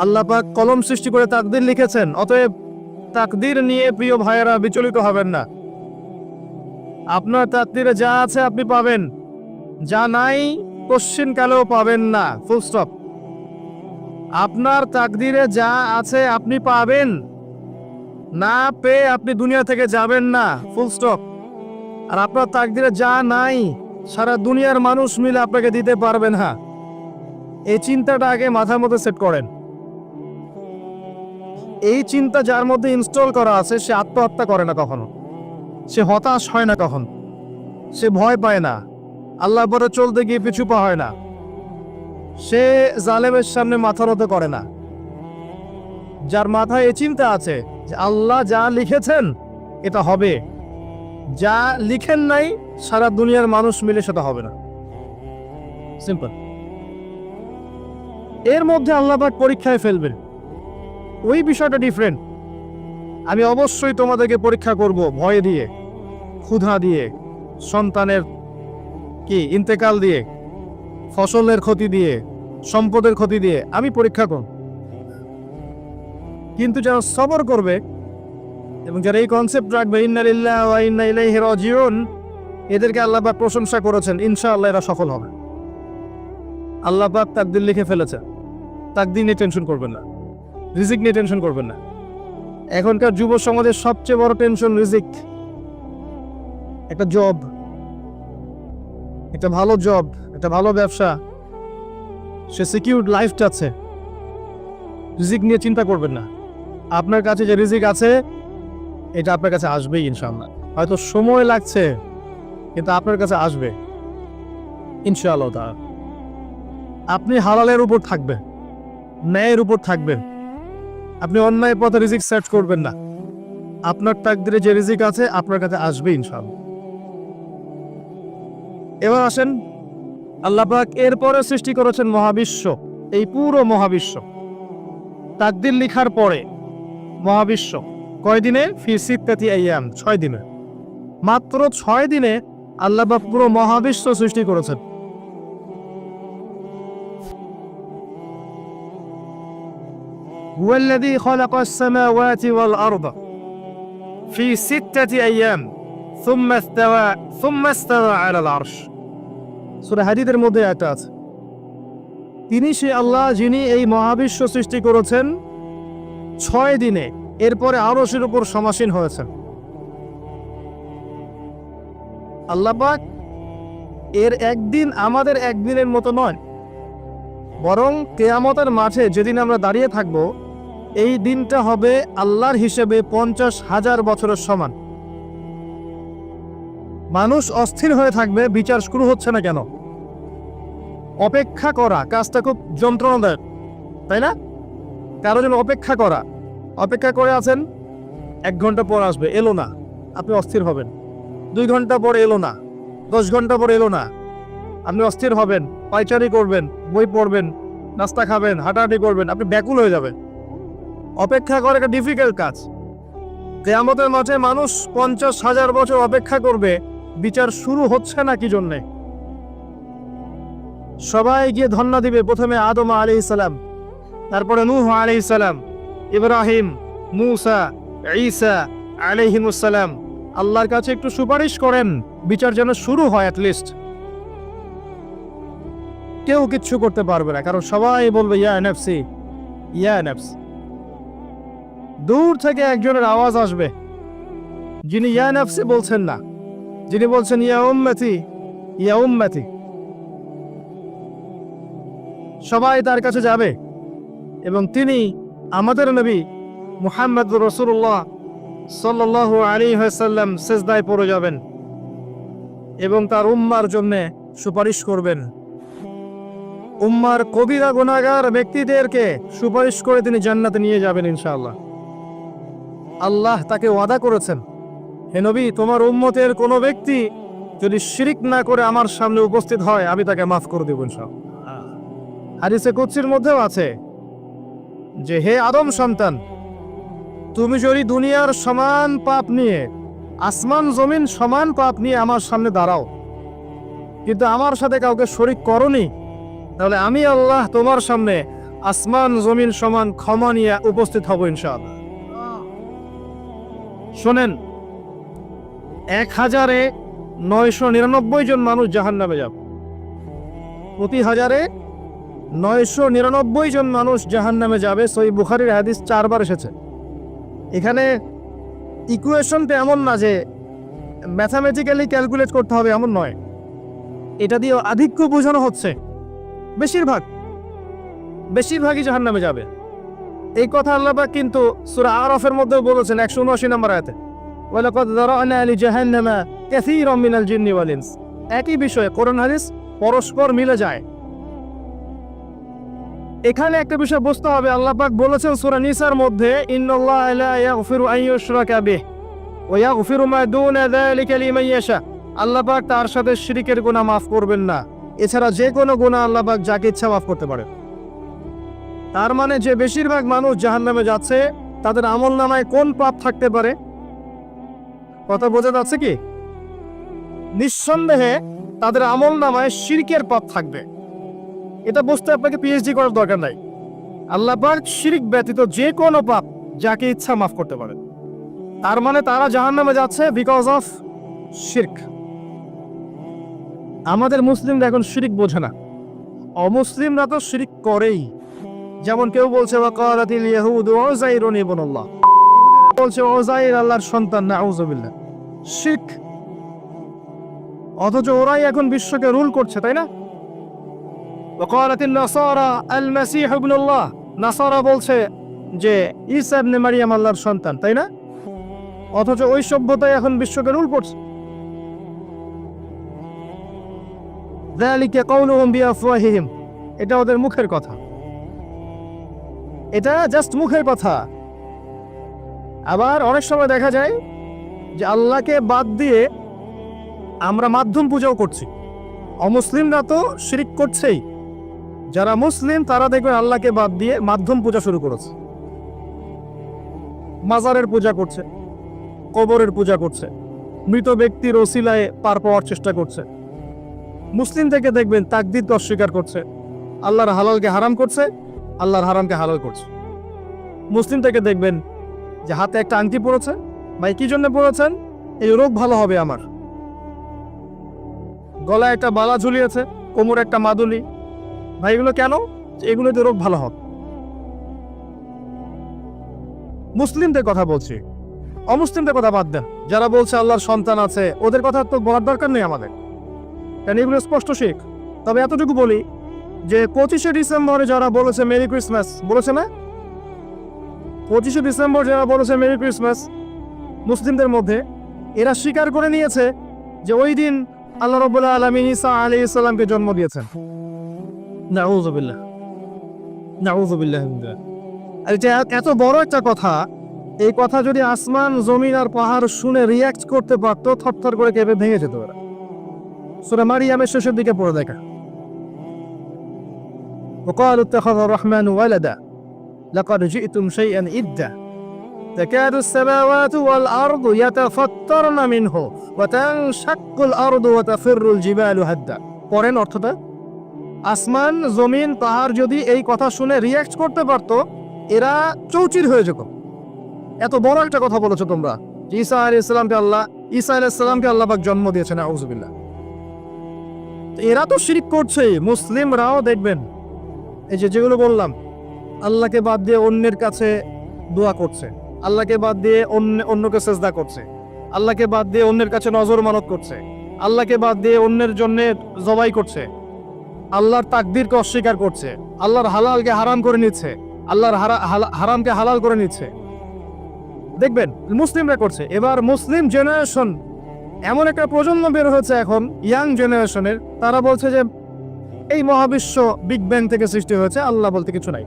আল্লাহ পাক কলম সৃষ্টি করে তাকদীর লিখেছেন, অতএব তাকদীর নিয়ে প্রিয় ভাইয়েরা বিচলিত হবেন না। আপনার তাকদীরে যা আছে আপনি পাবেন, যা নাই কোশ্চিন কালেও পাবেন না, ফুল স্টপ। আপনার তাকদীরে যা আছে আপনি পাবেন, না পেয়ে আপনি দুনিয়া থেকে যাবেন না, ফুল স্টপ। আর আপনার তাকদীরে যা নাই সারা দুনিয়ার মানুষ মিলে আপনাকে দিতে পারবেন না। এই চিন্তাটা আগে মাথার মধ্যে সেট করেন। এই চিন্তা যার মধ্যে ইনস্টল করা আছে সে আত্মহত্যা করে না কখনো, সে হতাশ হয় না কখনো, সে ভয় পায় না, আল্লাহর পরে চলতে গিয়ে পিছু পা হয় না, সে জালেমের সামনে মাথা নত করে না। যার মাথায় এই চিন্তা আছে যে আল্লাহ যা লিখেছেন এটা হবে, যা লিখেন নাই সারা দুনিয়ার মানুষ মিলে সেটা হবে না, সিম্পল। এর মধ্যে আল্লাহ পাক পরীক্ষায় ফেলবেন, ওই বিষয়টা ডিফারেন্ট। আমি অবশ্যই তোমাদেরকে পরীক্ষা করব ভয় দিয়ে, ক্ষুধা দিয়ে, সন্তানের ইন্তেকাল দিয়ে, ফসলের ক্ষতি দিয়ে, সম্পদের ক্ষতি দিয়ে আমি পরীক্ষা করব। কিন্তু যারা সবর করবে এবং যারা এই কনসেপ্ট রাখবে ইন্না লিল্লাহি ওয়া ইন্না ইলাইহি রাজিউন, এদেরকে আল্লাহ পাক প্রশংসা করেছেন, ইনশাআল্লাহ এরা সফল হবে। আল্লাহ পাক তাকদীর লিখে ফেলেছে, তাকদীর নিয়ে টেনশন করবেন না, রিজিক নিয়ে টেনশন করবেন না। এখনকার যুব সমাজের সবচেয়ে বড় টেনশন রিজিক। একটা জব, একটা ভালো জব, একটা ভালো ব্যবসা, সে সিকিউরড লাইফ চাচ্ছে, রিজিক নিয়ে চিন্তা করবেন না। আপনার কাছে যে রিজিক আছে এটা আপনার কাছে আসবেই ইনশাআল্লাহ। হয়তো সময় লাগছে কিন্তু আপনার কাছে আসবে ইনশাআল্লাহ। তা আপনি হালালের উপর থাকবেন, ন্যায়ের উপর থাকবেন, আপনি অন্যায় পথে রিজিক সার্চ করবেন না। আপনার তাকদিরে যে রিজিক আছে আপনার কাছে আসবে ইনশাআল্লাহ। এবার আসেন, আল্লাহ পাক এরপরে সৃষ্টি করেছেন মহাবিশ্ব, এই পুরো মহাবিশ্ব। তাকদির লিখার পরে মহাবিশ্ব কয় দিনে? ফি সিত্তাতি আইয়াম, 6 দিনে। মাত্র 6 দিনে আল্লাহ পাক পুরো মহাবিশ্ব সৃষ্টি করেছেন। হুয়াল্লাযী খালাকাস সামাওয়াতি ওয়াল আরদা ফি সিত্তাতি আইয়াম সুম্মা ইসতাওয়া আলাল আরশ। সূরা হাদীদের মধ্যে একটা আছে, তিনি সে আল্লাহ যিনি এই মহাবিশ্ব সৃষ্টি করেছেন 6 দিনে, এরপরে আরশের উপর সমাসীন হয়েছেন। আল্লাহ পাক এর একদিন আমাদের একদিনের মতো নয়, বরং কিয়ামতের মাঠে যেদিন আমরা দাঁড়িয়ে থাকব এই দিনটা হবে আল্লাহর হিসেবে 50,000 বছরের সমান। মানুষ অস্থির হয়ে থাকবে, বিচার শুরু হচ্ছে না কেন। অপেক্ষা করা কাজটা খুব যন্ত্রণাদায়ক, তাই না? কারো জন্য অপেক্ষা করা, অপেক্ষা করে আছেন, 1 ঘন্টা পর আসবে, এলো না, আপনি অস্থির হবেন। 2 ঘন্টা পর এলো না, 10 ঘন্টা পর এলো না, আপনি অস্থির হবেন, পায়চারি করবেন, বই পড়বেন, নাস্তা খাবেন, হাঁটাহাঁটি করবেন, আপনি ব্যাকুল হয়ে যাবেন। অপেক্ষা করা একটা ডিফিকাল্ট কাজ। কিয়ামতের মাঠে মানুষ 50,000 বছর অপেক্ষা করবে, বিচার শুরু হচ্ছে না কি জন্যে? সবাই গিয়ে ধন্না দিবে, প্রথমে আদম আলাইহিস সালাম, তারপরে নূহ আলাইহিস সালাম, ইব্রাহিম, মূসা, ঈসা আলাইহিমুস সালাম। আল্লাহর কাছে একটু সুপারিশ করেন, বিচার যেন শুরু হয় অ্যাটলিস্ট। কেউ কিচ্ছু করতে পারবে না, কারণ সবাই বলবে ইয়া নাফসি, ইয়া নাফস। দূর থেকে একজনের আওয়াজ আসবে, যিনি ইয়া নাফসি বলছেন না, যিনি বলছেন ইয়া উম্মতি, ইয়া উম্মতি। সবাই তার কাছে যাবে এবং তিনি আমাদের নবী মুহাম্মদুর রাসূলুল্লাহ সাল্লাল্লাহু আলাইহি ওয়াসাল্লাম সিজদায় পড়ে যাবেন এবং তার উম্মার জন্য সুপারিশ করবেন। উম্মার কবিরা গুনাহগার ব্যক্তিদেরকে সুপারিশ করে তিনি জান্নাতে নিয়ে যাবেন ইনশাআল্লাহ। আল্লাহ তাকে ওয়াদা করেছেন, হে নবী, তোমার উম্মতের কোনো ব্যক্তি যদি শিরিক না করে আমার সামনে উপস্থিত হয় আমি তাকে মাফ করে দেব ইনশাআল্লাহ। হাদিসে কুদসির মধ্যেও আছে যে হে আদম সন্তান, তুমি যদি দুনিয়ার সমান পাপ নিয়ে, আসমান জমিন সমান পাপ নিয়ে আমার সামনে দাঁড়াও, কিন্তু আমার সাথে কাউকে শরীক করনি, তাহলে আমি আল্লাহ তোমার সামনে আসমান জমিন সমান ক্ষমা নিয়ে উপস্থিত হব ইনশাআল্লাহ। শোনেন, 1999 জন মানুষ জাহান্নামে যাবে। প্রতি 1999 জন মানুষ জাহান্নামে যাবে। সহিহ বুখারীর হাদিস 4 বার এসেছে। এখানে ইকুয়েশনটা এমন না যে ম্যাথামেটিক্যালি ক্যালকুলেট করতে হবে, এমন নয়। এটা দিয়ে আধিক্য বোঝানো হচ্ছে বেশিরভাগই জাহান্নামে যাবে। এই কথা আল্লাহ পাক কিন্তু সূরা আরাফের মধ্যে বলেছেন 179 নম্বর আয়াতে, ওয়ালাকাদ যারানা লিজাহান্নামা কাসীরাম মিনাল জিন্নি ওয়াল ইনস। একই বিষয়ে কোরআন হাদিস পরস্পর মিলে যায়। এখানে একটা বিষয় বুঝতে হবে, আল্লাহ পাক বলেছেন সূরা নিসার মধ্যে, ইন্নাল্লাহা লা ইয়াগফিরু আন ইউশরাকা বিহি ওয়া ইয়াগফিরু মা দুনা যালিকা লিমান ইয়াশা। আল্লাহ পাক তার সাথে শিরকের গুনাহ মাফ করবেন না, এছাড়া যে কোনো গুনাহ আল্লাহ পাক যাকে ইচ্ছা মাফ করতে পারে। তার মানে যে বেশিরভাগ মানুষ জাহান্নামে যাচ্ছে, তাদের আমলনামায় কোন পাপ থাকতে পারে? কথা বোঝা যাচ্ছে কি? নিঃসন্দেহে তাদের আমলনামায় শিরকের পাপ থাকবে। এটা বুঝতে আপনাকে পিএইচডি করার দরকার নাই। আল্লাহ পাক শিরক ব্যতীত যে কোনো পাপ যাকে ইচ্ছা মাফ করতে পারে। তার মানে তারা জাহান্নামে যাচ্ছে বিকজ অফ শিরক। আমাদের মুসলিমরা এখন শিরক বোঝে না, অমুসলিমরা তো শিরক করেই। যেমন কেউ বলছে ওয়াকালাতিল ইয়াহুদু উযাইরুন ইবনুল্লাহ, বলছে উযাইর আল্লাহর সন্তান, নাউযুবিল্লাহ। শিরক। অথচ ওরাই এখন বিশ্বকে রুল করছে, তাই না? ওয়াকালাতিন নাসারা আল মাসীহ ইবনুল্লাহ, নাসারা বলছে যে ঈসা ইবনে মারইয়াম আল্লাহর সন্তান, তাই না? অথচ ওই সভ্যতাই এখন বিশ্বকে রুল করছে। যালিকা কাউলুহুম বিআফওয়াহিহিম, এটা ওদের মুখের কথা, এটা জাস্ট মুখের কথা। আবার অনেক সময় দেখা যায় যে আল্লাহকে বাদ দিয়ে আমরা মাধ্যম পূজাও করছি। অমুসলিমরা তো শিরক করছেই, যারা মুসলিম তারা দেখবেন আল্লাহকে বাদ দিয়ে মাধ্যম পূজা শুরু করেছে। মাজারের পূজা করছে, কবরের পূজা করছে, মৃত ব্যক্তির ওসিলায় পার পাওয়ার চেষ্টা করছে। মুসলিম থেকে দেখবেন তাকদীরকে অস্বীকার করছে, আল্লাহর হালালকে হারাম করছে, আল্লাহর হারামকে হালাল করছে। মুসলিম থেকে দেখবেন যে হাতে একটা আংটি পড়েছে, ভাই কি জন্য পড়েছেন? এই রোগ ভালো হবে আমার। গলায় একটা বালা ঝুলিয়েছে, কোমরে একটা মাদুলি, ভাই এগুলো কেন? এগুলোতে রোগ ভালো হবে। মুসলিমদের কথা বলছি, অমুসলিমদের কথা বাদ দেন। যারা বলছে আল্লাহর সন্তান আছে, ওদের কথা তো বলার দরকার নেই আমাদের, কারণ এগুলো স্পষ্ট শিরক। তবে এতটুকু বলি যে 25শে ডিসেম্বরে যারা বলেছে মেরি ক্রিসমাস, বলেছে না? 25শে ডিসেম্বর যারা বলেছে মেরি ক্রিসমাস, মুসলিমদের মধ্যে এরা স্বীকার করে নিয়েছে যে ওই দিন আল্লাহ রাব্বুল আলামিন ঈসা আলাইহিস সালামকে জন্ম দিয়েছেন। নাউযুবিল্লাহ, নাউযুবিল্লাহ। আর এটা এত বড় একটা কথা, এই কথা যদি আসমান জমিন আর পাহাড় শুনে রিয়াক্ট করতে পারতো, থরথর করে কেঁপে ভেঙে যেত। ওরা সূরা মারিয়ামের শেষের দিকে পড়ে দেখা, وقالوا اتخذ الرحمن ولدا لقد جئتم شيئا إدا تكاد السماوات والأرض يتفطرن منه وتنشق الأرض وتخر الجبال هدا। পরেন অর্থটা, আসমান জমিন পাহাড় যদি এই কথা শুনে রিয়াক্ট করতে পারতো, এরা চৌচির হয়ে যেত। এত বড় একটা কথা বলেছো তোমরা, ঈসা আলাইহিস সালামকে আল্লাহ পাক জন্ম দিয়েছেন। নাউযুবিল্লাহ। এরা তো শিরক করছেই। মুসলিমরাও দেখবেন এই যে যেগুলো বললাম, আল্লাহকে বাদ দিয়ে অন্যের কাছে দোয়া করছে, আল্লাহকে বাদ দিয়ে অন্যকে সেজদা করছে, আল্লাহকে বাদ দিয়ে অন্যের কাছে নজর মানত করছে, আল্লাহকে বাদ দিয়ে অন্যের জন্য জবাই করছে, আল্লাহর তাকদীরকে অস্বীকার করছে, আল্লাহর হালালকে হারাম করে নিচ্ছে, আল্লাহর হারামকে হালাল করে নিচ্ছে। দেখবেন মুসলিমরা করছে। এবার মুসলিম জেনারেশন, এমন একটা প্রজন্ম বের হয়েছে এখন, ইয়াং জেনারেশনের, তারা বলছে যে এই মহাবিশ্ব বিগ ব্যাং থেকে সৃষ্টি হয়েছে, আল্লাহ বলতে কিছু নাই।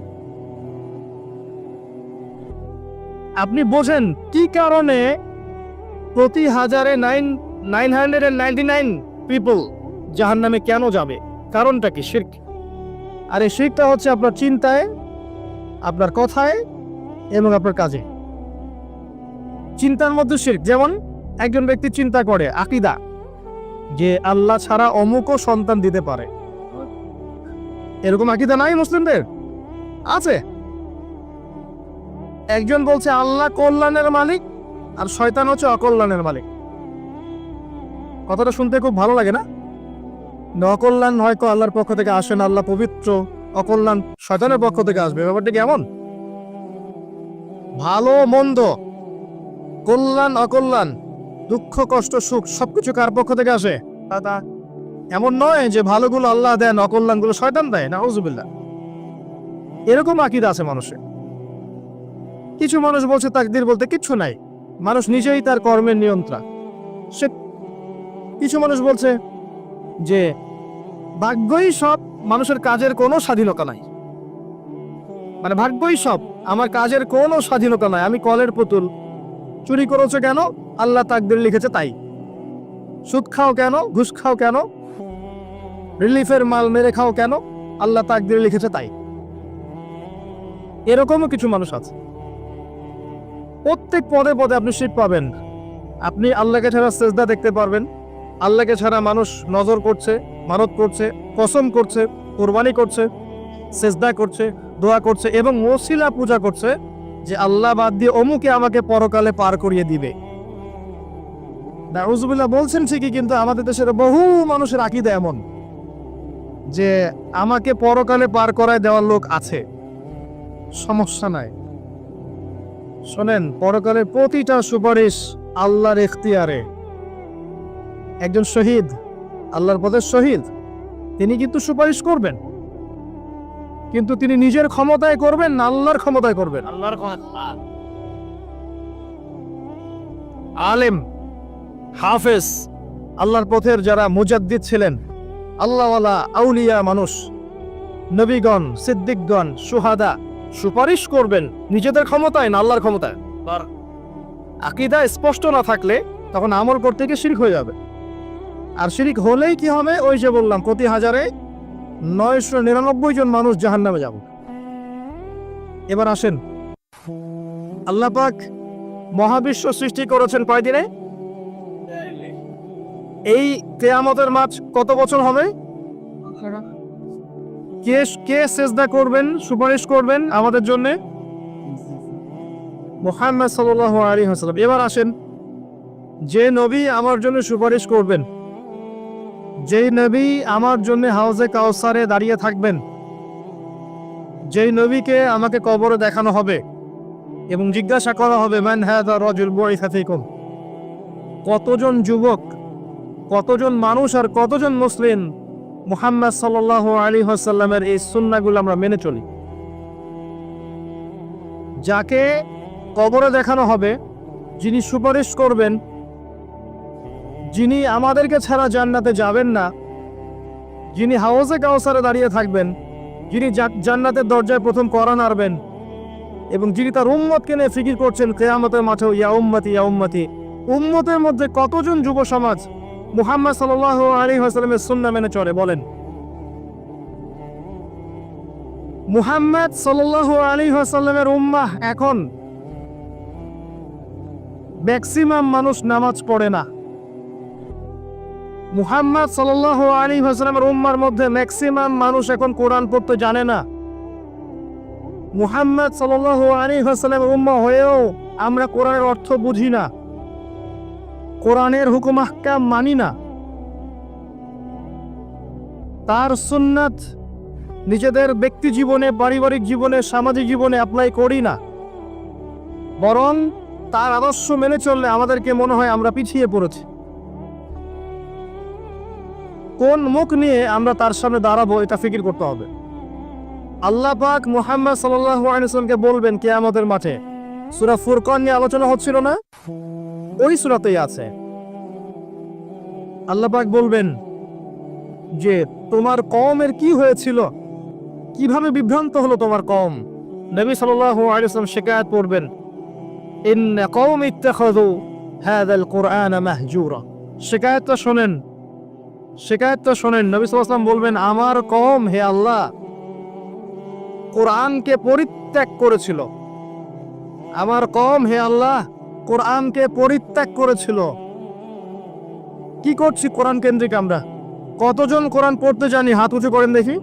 আপনি বোঝেন কি কারণে প্রতি 999 পিপল জাহান্নামে কেন যাবে? কারণটা কি? শিরক। আর এই শিরকটা হচ্ছে আপনার চিন্তায়, আপনার কথায় এবং আপনার কাজে। চিন্তার মধ্যে শিরক। যেমন একজন ব্যক্তি চিন্তা করে আকীদা যে আল্লাহ ছাড়া অমুকও সন্তান দিতে পারে, এরকম আকীদা নাই মুসলিমদের। আছে। একজন বলছে আল্লাহ কল্যাণের মালিক আর শয়তান হচ্ছে অকল্যাণের মালিক। কথাটা শুনতে খুব ভালো লাগে না? অকল্যাণ হয়তো আল্লাহর পক্ষ থেকে আসে না, আল্লাহ পবিত্র, অকল্যাণ শয়তানের পক্ষ থেকে আসবে। ব্যাপারটা কেমন? ভালো মন্দ, কল্যাণ অকল্যাণ, দুঃখ কষ্ট সুখ সবকিছু কার পক্ষ থেকে আসে? এমন নয় যে ভালোগুলো আল্লাহ দেন, অকল্যাণগুলো শয়তান দেয়, নাউযুবিল্লাহ। এরকম আকীদা আছে মানুষের। কিছু মানুষ বলছে তাকদীর বলতে কিচ্ছু নাই, মানুষ নিজেই তার কর্মের নিয়ন্ত্রণ। সে কিছু মানুষ বলছে যে ভাগ্যই সব, মানুষের কাজের কোনো স্বাধীনতা নাই। মানে ভাগ্যই সব, আমার কাজের কোনো স্বাধীনতা নাই, আমি কলের পুতুল। চুরি করেছো কেন? আল্লাহ তাকদীর লিখেছে তাই। সুদ খাও কেন? ঘুষ খাও কেন? রিলিফের মাল মেরে খাও কেন? আল্লাহ তাকদীর লিখেছে তাই। এরকমও কিছু মানুষ আছে। প্রত্যেক পদে পদে আপনি শিরক পাবেন। আপনি আল্লাহকে ছাড়া সেজদা দেখতে পারবেন, আল্লাহকে ছাড়া মানুষ নজর করছে, মানত করছে, কসম করছে, কুরবানি করছে, সেজদা করছে, দোয়া করছে এবং ওসিলা পূজা করছে যে আল্লাহ বাদ দিয়ে অমুকে আমাকে পরকালে পার করিয়ে দিবে। নাউযুবিল্লাহ বলছেন ঠিকই, কিন্তু আমাদের দেশের বহু মানুষের আকীদা এমন যে আমাকে পরকালে পার করায় দেওয়ার লোক আছে, সমস্যা নাই। শোনেন, পরকালের প্রতিটা সুপারিশ আল্লাহর ইখতিয়ারে। একজন শহীদ, আল্লাহর পথে শহীদ, তিনি কিন্তু সুপারিশ করবেন, কিন্তু তিনি নিজের ক্ষমতায় করবেন না আল্লাহর ক্ষমতায় করবেন? আল্লাহর ক্ষমতা। আলেম, হাফেজ, আল্লাহর পথের যারা মুজাদ্দিদ ছিলেন, আল্লাহওয়ালা আউলিয়া মানুষ, নবীগণ, সিদ্দিকগণ, সুহাদা, সুপারিশ করবেন নিজেদের ক্ষমতায় না আল্লাহর ক্ষমতায়? আকীদা স্পষ্ট না থাকলে তখন আমল করতে গিয়ে শিরক হয়ে যাবে। আর শিরক হলেই কি হবে? ওই যে বললাম, প্রতি হাজারে 999 জন মানুষ জাহান্নামে যাবে। এবার আসেন, আল্লাহ পাক মহাবিশ্ব সৃষ্টি করেছেন কয়দিনে? এই কিয়ামতের মাঠ কত বছর হবে? কে সেজদা করবেন, সুপারিশ করবেন আমাদের জন্য? মুহাম্মদ সাল্লাল্লাহু আলাইহি ওয়াসাল্লাম। এবার আসেন, যে নবী আমার জন্য সুপারিশ করবেন, যেই নবী আমার জন্য হাউজে কাউসারে দাঁড়িয়ে থাকবেন, যেই নবীকে আমাকে কবরে দেখানো হবে এবং জিজ্ঞাসা করা হবে মান হাযা রাজুল বুইসা ফীকুম, কতজন যুবক, কতজন মানুষ আর কতজন মুসলিম মুহাম্মদ সাল্লাল্লাহু আলাইহি ওয়াসাল্লামের এই সুন্নাহগুলো আমরা মেনে চলি? যাকে কবরে দেখানো হবে, যিনি সুপারিশ করবেন, যিনি আমাদেরকে ছাড়া জান্নাতে যাবেন না, যিনি হাউজে কাউসারে দাঁড়িয়ে থাকবেন, যিনি জান্নাতের দরজায় প্রথম কড়া নাড়বেন এবং যিনি তার উম্মতকে নিয়ে ফিকির করছেন কিয়ামতের মাঠেও, ইয়া উম্মতি ইয়া উম্মতি, উম্মতের মধ্যে কতজন যুব সমাজ মুহাম্মদ সাল্লাল্লাহু আলাইহি ওয়াসাল্লামের সুন্নাহ মেনে চলে? বলেন। মুহাম্মদ সাল্লাল্লাহু আলাইহি ওয়াসাল্লামের উম্মাহ এখন ম্যাক্সিমাম মানুষ নামাজ পড়ে না। মুহাম্মদ সাল্লাল্লাহু আলাইহি ওয়াসাল্লামের উম্মার মধ্যে ম্যাক্সিমাম মানুষ এখন কোরআন পড়তে জানে না। মুহাম্মদ সাল্লাল্লাহু আলাইহি ওয়াসাল্লামের উম্মাহ হয়েও আমরা কোরআনের অর্থ বুঝি না, কোরআনের হুকুম আহকাম মানি না, তার সুন্নাত নিজেদের ব্যক্তি জীবনে, পারিবারিক জীবনে, সামাজিক জীবনে অ্যাপ্লাই করি না। বরং তার আদর্শ মেনে চললে আমাদেরকে মনে হয় আমরা পিছিয়ে পড়েছি। কোন মুখ নিয়ে আমরা তার সামনে দাঁড়াবো এটা ফিকির করতে হবে। আল্লাহ পাক মুহাম্মদ সাল্লাল্লাহু আলাইহি ওয়াসাল্লামকে বলবেন কিয়ামতের মাঠে, সূরা ফুরকান নিয়ে আলোচনা হচ্ছিল না? ওই সূরাতেই আছে। আল্লাহ পাক বলবেন যে তোমার কওমের কি হয়েছিল, কিভাবে বিভ্রান্ত হলো তোমার কওম। নবী সাল্লাল্লাহু আলাইহি ওয়াসাল্লাম শিকায়াত করবেন, ইন্না কওমি ইত্তাখাযু হাযাল কুরআনা মাহজুরা। শিকায়াতটা শোনেন, শিকায়াতটা শোনেন। নবী সাল্লাল্লাহু আলাইহি ওয়াসাল্লাম বলবেন, আমার কওম হে আল্লাহ কোরআনকে পরিত্যাগ করেছিল, আমার কওম হে আল্লাহ কোরআনকে পরিত্যাগ করেছিল। কি করছি কোরআন কেন্দ্রিক আমরা? কতজন কোরআন পড়তে জানি? হাত উঁচু করেন দেখি।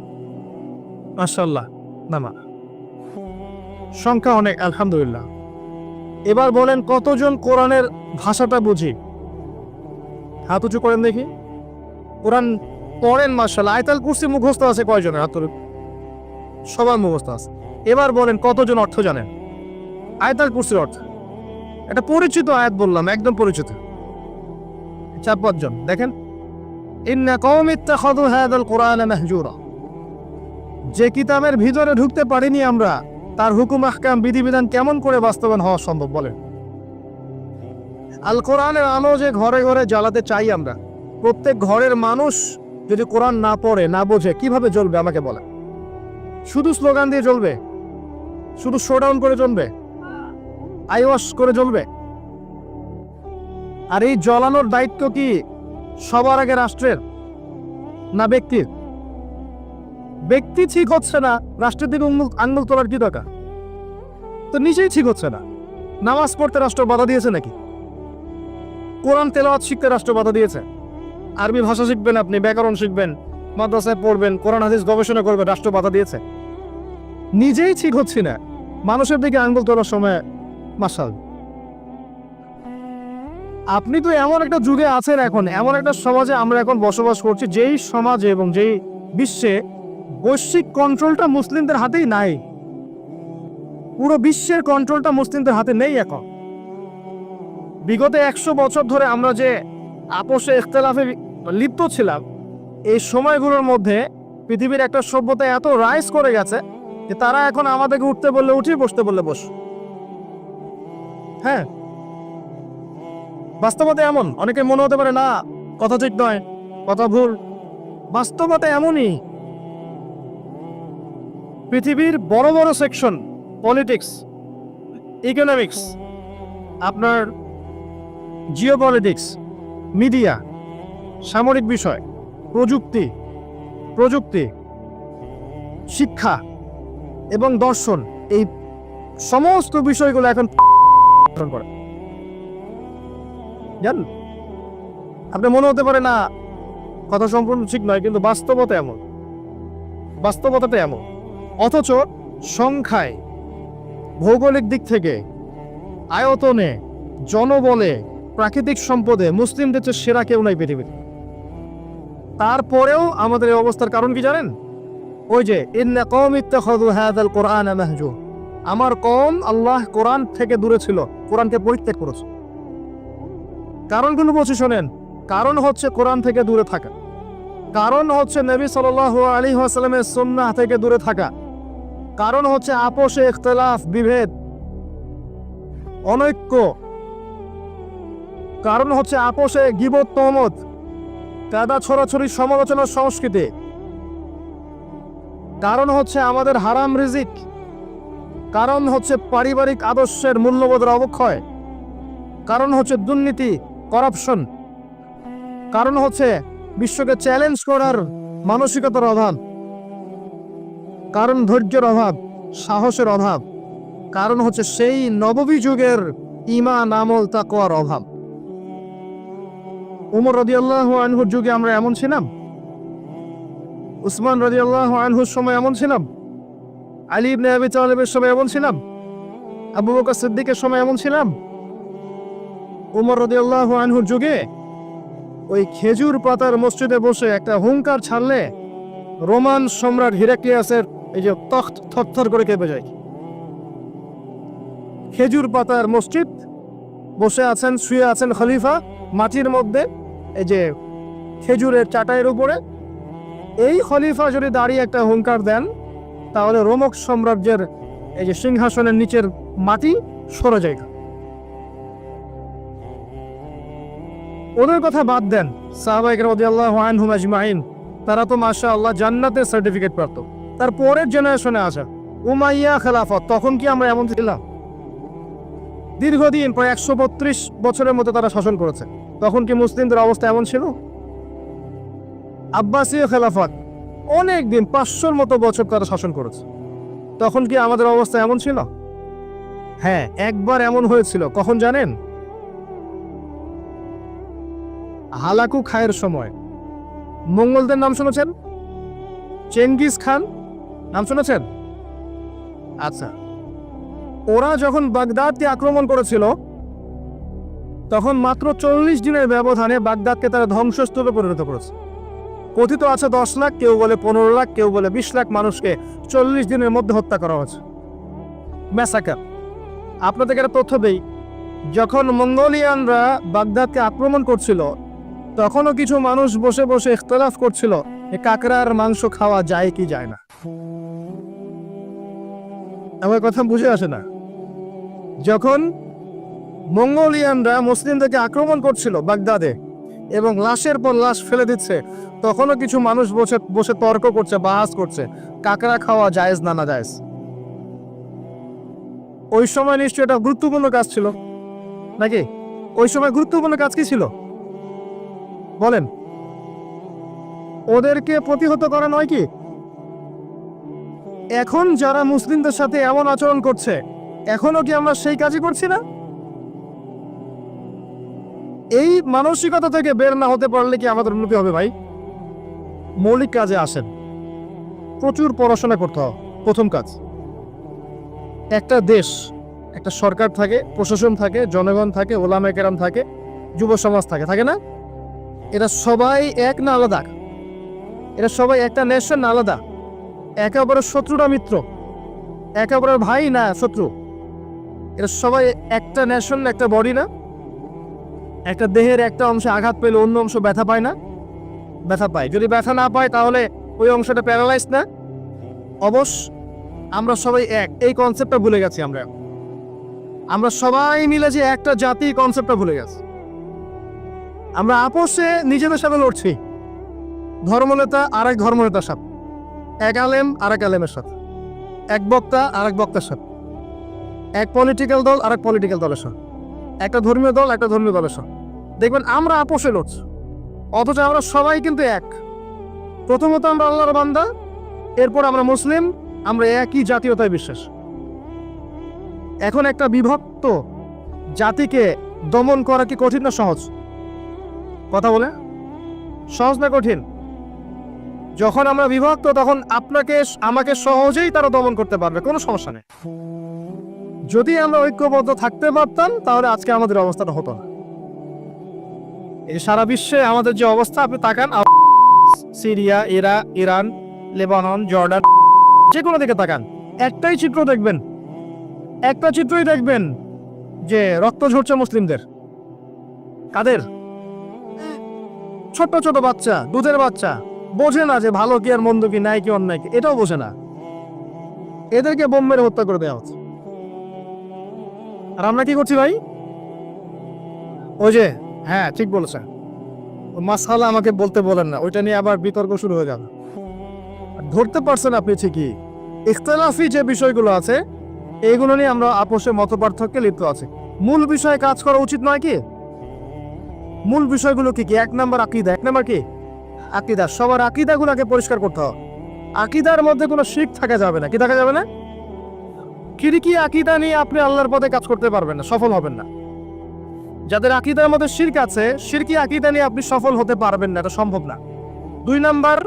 মাশাআল্লাহ। না, সংখ্যা অনেক, আলহামদুলিল্লাহ। এবার বলেন কতজন কোরআনের ভাষাটা বুঝি? হাত উঁচু করেন দেখি। কোরআন পড়েন মাশাআল্লাহ। আয়াতুল কুরসি মুখস্থ আছে কয়জনের? হাত তুলুন। সবার মুখস্থ আছে। এবার বলেন কতজন অর্থ জানেন আয়াতুল কুরসির অর্থ? এটা পরিচিত আয়াত বললাম, একদম পরিচিত। 4-5 জন। দেখেন, ইন্না কওমি ইত্তাখাযু হাযাল কুরআনা মাহজুরা। যে কিতাবের ভিতরে ঢুকতে পারিনি আমরা, তার হুকুম আহকাম বিধিবিধান কেমন করে বাস্তবায়ন হওয়া সম্ভব বলেন? আল কোরআনের আলো যে ঘরে ঘরে জ্বালাতে চাই আমরা, প্রত্যেক ঘরের মানুষ যদি কোরআন না পড়ে না বোঝে কিভাবে জ্বলবে আমাকে বলে? শুধু স্লোগান দিয়ে জ্বলবে? শুধু শোডাউন করে জ্বলবে? আইওয়াশ করে জ্বলবে? আর এই জ্বলানোর দায়িত্ব কি সবার আগে রাষ্ট্রের না ব্যক্তির? ব্যক্তি ঠিক হচ্ছে না, রাষ্ট্রের দিকে আঙ্গুল তোলার কি দরকার? তো নিজেই ঠিক হচ্ছে না। নামাজ পড়তে রাষ্ট্র বাধা দিয়েছে নাকি? কোরআন তেলাওয়াত শিখতে রাষ্ট্র বাধা দিয়েছে? আরবি ভাষা শিখবেন, আপনি ব্যাকরণ শিখবেন, মাদ্রাসায় পড়বেন, কোরআন হাদিস গবেষণা করবেন, রাষ্ট্র বাধা দিয়েছে? নিজেই ঠিক হচ্ছি না, মানুষের দিকে আঙ্গুল তোলার সময় মাশাল। আপনি তো এমন একটা যুগে আছেন, এখন এমন একটা সমাজে আমরা এখন বসবাস করছি, যেই সমাজে এবং যেই বিশ্বে বৈশ্বিক কন্ট্রোলটা মুসলিমদের হাতেই নাই। পুরো বিশ্বের কন্ট্রোলটা মুসলিমদের হাতে নেই এখন। বিগত 100 বছর ধরে আমরা যে আপোষে ইখতিলাফে লিপ্ত ছিলাম, এই সময়গুলোর মধ্যে পৃথিবীর একটা সভ্যতা এত রাইজ করে গেছে যে তারা এখন আমাদেরকে উঠতে বললে উঠি, বসতে বললে বস। হ্যাঁ, বাস্তবতা এমন। অনেকে মনে হতে পারে না কথা ঠিক নয়, কথা ভুল। বাস্তবতা এমনই। পৃথিবীর বড় বড় সেকশন, পলিটিক্স, ইকোনমিক্স, আপনার জিওপলিটিক্স, মিডিয়া, সামরিক বিষয়, প্রযুক্তি, শিক্ষা এবং দর্শন, এই সমস্ত বিষয়গুলো এখন করে। জান, আপনি মনে হতে পারে না কথা সম্পূর্ণ ঠিক নয়, কিন্তু বাস্তবতা এমন। বাস্তবতাটা এমন। অথচ সংখ্যায়, ভৌগোলিক দিক থেকে, আয়তনে, জনবলে, প্রাকৃতিক সম্পদে মুসলিমদের চেয়ে সেরা কেউ নাই পৃথিবীতে। তারপরেও আমাদের এই অবস্থার কারণ কি জানেন? ওই যে ইন্না কওমি ইত্তাখাযু হাযাল কুরআনা মাহজুর। আমার কওম আল্লাহ কোরআন থেকে দূরে ছিল, কোরআনকে পরিত্যাগ করেছে। কারণগুলো বলছি শোনেন। কারণ হচ্ছে কোরআন থেকে দূরে থাকা, কারণ হচ্ছে নবী সাল্লাল্লাহু আলাইহি ওয়াসাল্লামের সুন্নাহ থেকে দূরে থাকা, কারণ হচ্ছে আপোষে ইখতিলাফ, বিভেদ, অনৈক্য, কারণ হচ্ছে আপোষে গীবত, তহমত, কাদা ছড়াছড়ি, সমালোচনার সংস্কৃতি, কারণ হচ্ছে আমাদের হারাম রিজিক, কারণ হচ্ছে পারিবারিক আদর্শের মূল্যবোধের অবক্ষয়, কারণ হচ্ছে দুর্নীতি, করাপশন, কারণ হচ্ছে বিশ্বকে চ্যালেঞ্জ করার মানসিকতার অভাব, কারণ ধৈর্যের অভাব, সাহসের অভাব, কারণ হচ্ছে সেই নববী যুগের ঈমান, আমল, তাকওয়ার অভাব। উমর রাদিয়াল্লাহু আনহুর যুগে আমরা এমন ছিলাম? উসমান রাদিয়াল্লাহু আনহুর সময় এমন ছিলাম? আলী ইবনে আবি তালিবের সময় এমন ছিলাম? আবু বকর সিদ্দিকের সময় এমন ছিলাম? উমর রাদিয়াল্লাহু আনহুর যুগে ওই খেজুর পাতার মসজিদে বসে একটা হুঙ্কার ছাড়লে রোমান সম্রাট হিরাক্লিয়াসের এই যে তখ্ত থরথর করে কেঁপে যায়। খেজুর পাতার মসজিদ, বসে আছেন, শুয়ে আছেন খলিফা মাটির মধ্যে, এই যে খেজুরের চাটাইয়ের উপরে। এই খলিফা যদি দাঁড়িয়ে একটা হুঙ্কার দেন, তাহলে রোমক সাম্রাজ্যের এই যে সিংহাসনের নিচের মাটি সরে যায়। ওদের কথা বাদ দেন, সাহাবায়ে কেরাম রাদিয়াল্লাহু আনহুম আজমাইন, তারা তো মাশাআল্লাহ জান্নাতের সার্টিফিকেট প্রাপ্ত। তার পরের জেনারেশনে আসা উমাইয়া খেলাফত, তখন কি আমরা এমন ছিলাম? দীর্ঘদিন, প্রায় 132 বছরের মতো তারা শাসন করেছে। তখন কি মুসলিমদের অবস্থা এমন ছিল? আব্বাসীয় খেলাফত, অনেক দিন, 500-র মতো বছর তারা শাসন করেছে। তখন কি আমাদের অবস্থা এমন ছিল? হ্যাঁ, একবার এমন হয়েছিল। কখন জানেন? হালাকু খায়ের সময়। মঙ্গলদের নাম শুনেছেন? চেঙ্গিস খান নাম শুনেছেন? আচ্ছা, ওরা যখন বাগদাদকে আক্রমণ করেছিল তখন মাত্র 40 দিনের ব্যবধানে বাগদাদকে তারা ধ্বংসস্তূপে পরিণত করেছে। কথিত আছে 10 লাখ, কেউ বলে 15 লাখ, কেউ বলে 20 লাখ মানুষকে 40 দিনের মধ্যে হত্যা করা হয়েছে। ম্যাসাকার। আপনাদেরকে একটা তথ্য দেই, যখন মঙ্গোলিয়ানরা বাগদাদকে আক্রমণ করছিল তখনও কিছু মানুষ বসে বসে ইখতিলাফ করছিল যে কাকড়ার মাংস খাওয়া যায় কি যায় না। আমার কথা বুঝে আসে না? যখন মঙ্গোলিয়ানরা মুসলিমদেরকে আক্রমণ করছিল বাগদাদে এবং লাশের পর লাশ ফেলে দিচ্ছে, তখনও কিছু মানুষ বসে বসে তর্ক করছে, বাহাস করছে কাকড়া খাওয়া জায়েজ না না জায়েজ। ওই সময় নিশ্চয়ই এটা গুরুত্বপূর্ণ কাজ ছিল নাকি? ওই সময় গুরুত্বপূর্ণ কাজ কি ছিল বলেন? ওদেরকে প্রতিহত করা নয় কি? এখন যারা মুসলিমদের সাথে এমন আচরণ করছে, এখনো কি আমরা সেই কাজই করছি না? এই মানসিকতা থেকে বের না হতে পারলে কি আমাদের উন্নতি হবে ভাই? মৌলিক কাজে আসেন, প্রচুর পড়াশোনা করতে হবে। প্রথম কাজ, একটা দেশ, একটা সরকার থাকে, প্রশাসন থাকে, জনগণ থাকে, ওলামা কেরাম থাকে, যুব সমাজ থাকে, থাকে না? এরা সবাই এক না আলাদা? এরা সবাই একটা নেশন না আলাদা? একে অপরের শত্রু না মিত্র? একে অপরের ভাই না শত্রু? এরা সবাই একটা নেশন, একটা বডি না? একটা দেহের একটা অংশে আঘাত পেলে অন্য অংশ ব্যথা পায় না? ব্যথা পায়। যদি ব্যথা না পায় তাহলে ওই অংশটা প্যারালাইজ না? অবশ্য আমরা সবাই এক, এই কনসেপ্টটা ভুলে গেছি। আমরা সবাই মিলে যে একটা জাতি, কনসেপ্টটা ভুলে গেছি। আমরা আপোষে নিজেদের সাথে লড়ছি, ধর্মনেতা আর এক ধর্মনেতার সাথে, এক আলেম আর এক আলেমের সাথে, এক বক্তা আর এক বক্তার সাথে, এক পলিটিক্যাল দল আর এক পলিটিক্যাল দলের সাথে, একটা ধর্মীয় দল একটা ধর্মীয় দলের সাথে। দেখবেন আমরা আপোষে লড়ছি, অথচ আমরা সবাই কিন্তু এক। প্রথমত আমরা আল্লাহর বান্দা, এরপর আমরা মুসলিম, আমরা একই জাতীয়তায় বিশ্বাস। এখন একটা বিভক্ত জাতিকে দমন করা কি কঠিন না সহজ? কথা বলে সহজ না কঠিন? যখন আমরা বিভক্ত তখন আপনাকে আমাকে সহজেই তারা দমন করতে পারবে, কোনো সমস্যা নেই। যদি আমরা ঐক্যবদ্ধ থাকতে পারতাম তাহলে আজকে আমাদের অবস্থাটা হতো না। এই সারা বিশ্বে আমাদের যে অবস্থা, আপনি তাকান, সিরিয়া, ইরান, লেবানন, জর্ডান, যে কোনো দিকে তাকান, একটাই চিত্র দেখবেন, একটা চিত্রই দেখবেন যে রক্ত ঝরছে মুসলিমদের। কাদের? ছোট ছোট বাচ্চা, দুধের বাচ্চা, বোঝে না যে ভালো কি আর মন্দ কি, ন্যায় কি অন্যায় কি, এটাও বোঝে না। এদেরকে বোম মেরে হত্যা করে দেওয়া হচ্ছে। আর আমরা কি করছি ভাই? ওই যে, হ্যাঁ ঠিক বলেছেন, মাসআলা আমাকে বলতে বলেন না, ওইটা নিয়ে আবার বিতর্ক শুরু হয়ে যাবে। ধরতে পারছেন আপনি ঠিকই, ইখতিলাফি যে বিষয়গুলো আছে এইগুলো নিয়ে আমরা আপোষে মত পার্থক্যে লিপ্ত আছি। মূল বিষয়ে কাজ করা উচিত নয় কি? মূল বিষয়গুলো কি কি? 1 নাম্বার আকীদা। 1 নাম্বার কি? আকীদা। সবার আকীদাগুলোকে পরিষ্কার করতে হবে। আকীদার মধ্যে কোনো শিরক থাকা যাবে না। কি থাকা যাবে না? শিরকি আকীদা নিয়ে আপনি আল্লাহর পথে কাজ করতে পারবেন না, সফল হবেন না। যাদের আকীদার মধ্যে শিরক আছে, শিরকি আকীদা নিয়ে আপনি সফল হতে পারবেন না, এটা সম্ভব না। 2 নাম্বার,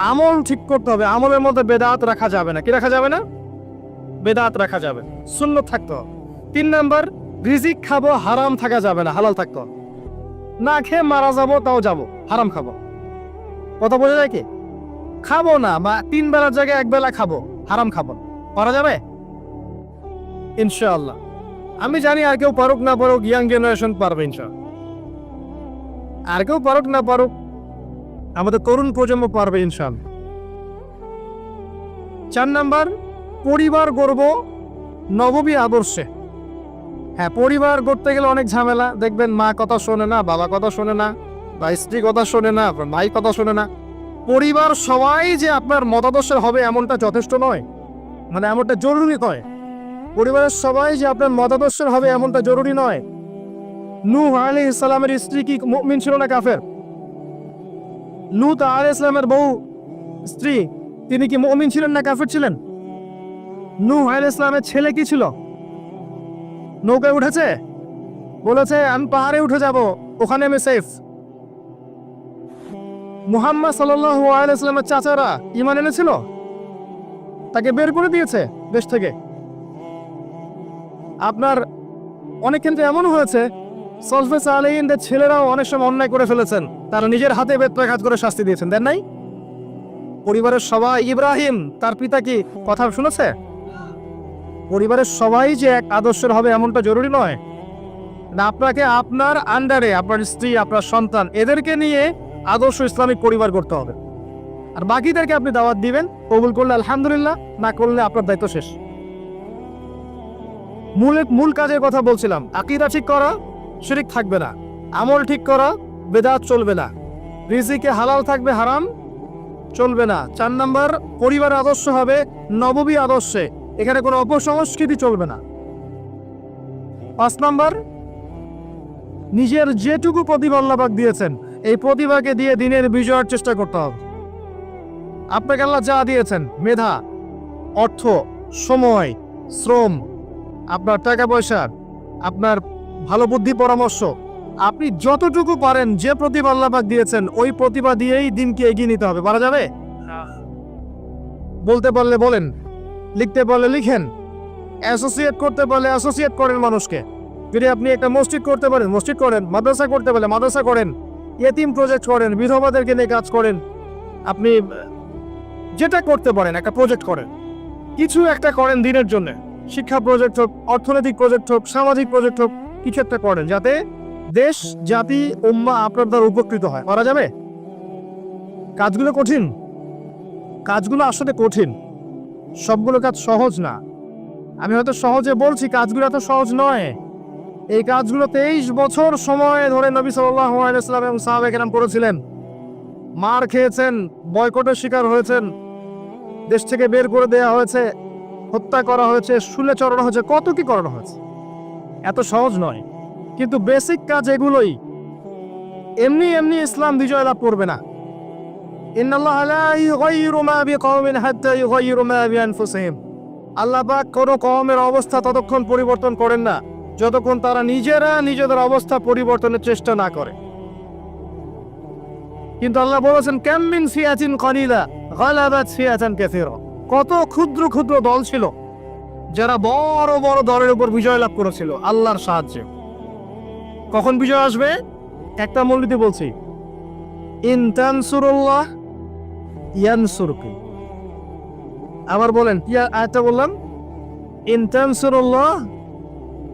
আমল ঠিক করতে হবে। আমলের মধ্যে বেদাত রাখা যাবে না। কি রাখা যাবে না? বেদাত রাখা যাবে, সুন্নাত থাকতে হবে। 3 নাম্বার, রিজিক খাবো, হারাম থাকা যাবে না, হালাল থাকতে হবে। না খেয়ে মারা যাবো তাও যাবো, হারাম খাবো। কথা বোঝা যায় কি? খাবো না, বা 3 বেলার জায়গায় 1 বেলা খাবো, হারাম খাবো, পারা যাবে ইনশাআল্লাহ। আমি জানি আর কেউ পারুক না পারুক, ইয়াং জেনারেশন পারবে ইনশাআল্লাহ। আর কেউ পারুক না পারুক, আমাদের তরুণ প্রজন্ম পারবে ইনশাআল্লাহ। 4 নাম্বার, পরিবার গড়ব নববী আদর্শে। হ্যাঁ, পরিবার গড়তে গেলে অনেক ঝামেলা। দেখবেন মা কথা শোনে না, বাবা কথা শোনে না, বা স্ত্রী কথা শোনে না, ভাই কথা শোনে না। পরিবার সবাই যে আপনার মতাদর্শের হবে এমনটা যথেষ্ট নয়, মানে এমনটা জরুরি নয়। পরিবারের সবাই যে আপনার মতাদর্শের হবে এমনটা জরুরি নয়। নূহ আলাইহিস সালামের স্ত্রী কি মুমিন ছিল না কাফের? লূত আলাইহিস সালামের বউ স্ত্রী, তিনি কি মুমিন ছিলেন না কাফের ছিলেন? নূহ আলাইহিস সালামের ছেলে কি ছিল? নৌকায় উঠেছে, বলেছে আমি পাহাড়ে উঠে যাব, ওখানে আমি সেফ। মুহাম্মদ সাল্লাল্লাহু আলাইহি ওয়াসাল্লামের চাচারা ঈমান এনেছিল, তাকে বের করে দিয়েছে দেশ থেকে। আপনার অনেক ক্ষেত্রে এমন হয়েছে সলফে সালেহিনদের ছেলেরাও অনেক সময় অন্যায় করে ফেলেছেন, তারা নিজের হাতে বেত্রাঘাত করে শাস্তি দিয়েছেন, দেন নাই? পরিবারের সবাই, ইব্রাহিম তার পিতা কি কথা শুনেছে? পরিবারের সবাই যে এক আদর্শের হবে এমনটা জরুরি নয় না। আপনাকে আপনার আন্ডারে আপনার স্ত্রী, আপনার সন্তান, এদেরকে নিয়ে আদর্শ ইসলামিক পরিবার করতে হবে। আর বাকিদেরকে আপনি দাওয়াত দিবেন, কবুল করলে আলহামদুলিল্লাহ, না করলে আপনার দায়িত্ব শেষ। মূল কাজের কথা বলছিলাম, আকীদা ঠিক করা, শিরক থাকবে না। আমল ঠিক করা, বেদাত চলবে না। রিজিকে হালাল থাকবে, হারাম চলবে না। 4 নাম্বার, পরিবারের আদর্শ হবে নববী আদর্শে, এখানে কোনো অপসংস্কৃতি চলবে না। 5 নাম্বার, নিজের যেটুকু প্রতিভা আল্লাহ পাক দিয়েছেন এই প্রতিভাকে দিয়ে দিনের বিজয়ের চেষ্টা করতে হবে। আপনাকে আল্লাহ যা দিয়েছেন, মেধা, অর্থ, সময়, শ্রম, আপনার টাকা পয়সা, আপনার ভালো বুদ্ধি পরামর্শ, আপনি যতটুকু পারেন যে প্রতিভা আল্লাহ পাক দিয়েছেন ওই প্রতিভা দিয়েই দিনকে এগিয়ে নিতে হবে। পারা যাবে? বলতে পারলে বলেন, লিখতে পারলে লিখেন, অ্যাসোসিয়েট করতে পারলে অ্যাসোসিয়েট করেন মানুষকে। যদি আপনি একটা মসজিদ করতে পারেন, মসজিদ করেন, মাদ্রাসা করতে পারলে মাদ্রাসা করেন, ইয়েতিম প্রজেক্ট করেন, বিধবাদেরকে নিয়ে কাজ করেন। আপনি যেটা করতে পারেন একটা প্রজেক্ট করেন, কিছু একটা করেন দিনের জন্য। শিক্ষা প্রজেক্ট হোক, অর্থনৈতিক প্রজেক্ট হোক, সামাজিক প্রজেক্ট হোক, কিছু একটা করেন যাতে দেশ, জাতি, উম্মাহ আপনার দ্বারা উপকৃত হয়। করা যাবে? কাজগুলো কঠিন, কাজগুলো আসলে কঠিন, সবগুলো কাজ সহজ না। আমি হয়তো সহজে বলছি, কাজগুলো এত সহজ নয়। এই কাজগুলো 23 বছর সময় ধরে নবী সাল্লাল্লাহু আলাইহি ওয়াসাল্লাম এবং সাহাবায়ে কেরাম করেছিলেন। মার খেয়েছেন, বয়কটের শিকার হয়েছেন, দেশ থেকে বের করে দেওয়া হয়েছে, হত্যা করা হয়েছে, শুলে চড়ানো হয়েছে, কত কি করানো হয়েছে। এত সহজ নয়, কিন্তু বেসিক কাজ এগুলোই। এমনি এমনি ইসলাম বিজয় লাভ করবে না। ইন্নাল্লাহা লা ইউগাইয়িরু মা বিকওমিন হাত্তা ইউগাইয়িরু মা বিআনফুসিহিম। আল্লাহ পাক কোনো কওমের অবস্থা ততক্ষণ পরিবর্তন করেন না যতক্ষণ তারা নিজেরা নিজেদের অবস্থা পরিবর্তনের চেষ্টা না করে। কিন্তু আল্লাহ বলেছেন, কাম মিন ফিয়াতিন কালিলা গালাবাত ফিয়াতান কাসীরা। কত ক্ষুদ্র ক্ষুদ্র দল ছিল যারা বড় বড় দলের উপর বিজয় লাভ করেছিল আল্লাহর সাহায্যে। কখন বিজয় আসবে? একটা মূলনীতি বলছি, ইন তানসুরুল্লাহ ইয়ানসুরকুম। আবার বলেন, কি আয়াতটা বললাম? ইন তানসুরুল্লাহ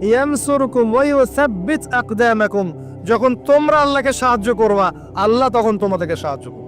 ইয়ানসুরকুম ওয়া ইউসাব্বিত আকদামাকুম। যখন তোমরা আল্লাহকে সাহায্য করবা, আল্লাহ তখন তোমাদেরকে সাহায্য করবে।